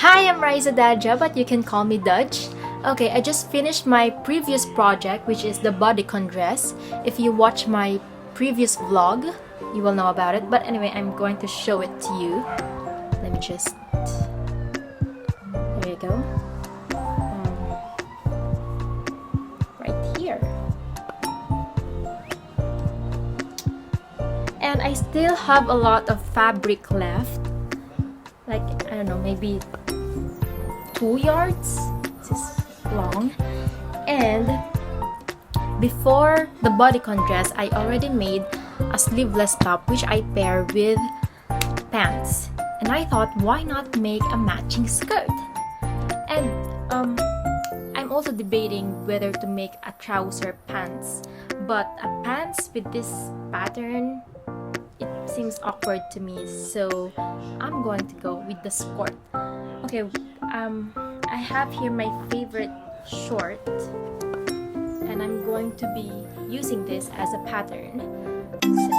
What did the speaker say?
Hi, I'm Raisa Dadja, but you can call me Dudge. Okay, I just finished my previous project, which is the bodycon dress. If you watch my previous vlog, you will know about it. But anyway, I'm going to show it to you. Let me just... There you go. Right here. And I still have a lot of fabric left. Like, I don't know, maybe 2 yards. This is long. And before the bodycon dress, I already made a sleeveless top which I pair with pants. And I thought, why not make a matching skirt? And I'm also debating whether to make a trouser pants. But a pants with this pattern, it seems awkward to me, so I'm going to go with the skirt. Okay, I have here my favorite short, and I'm going to be using this as a pattern. So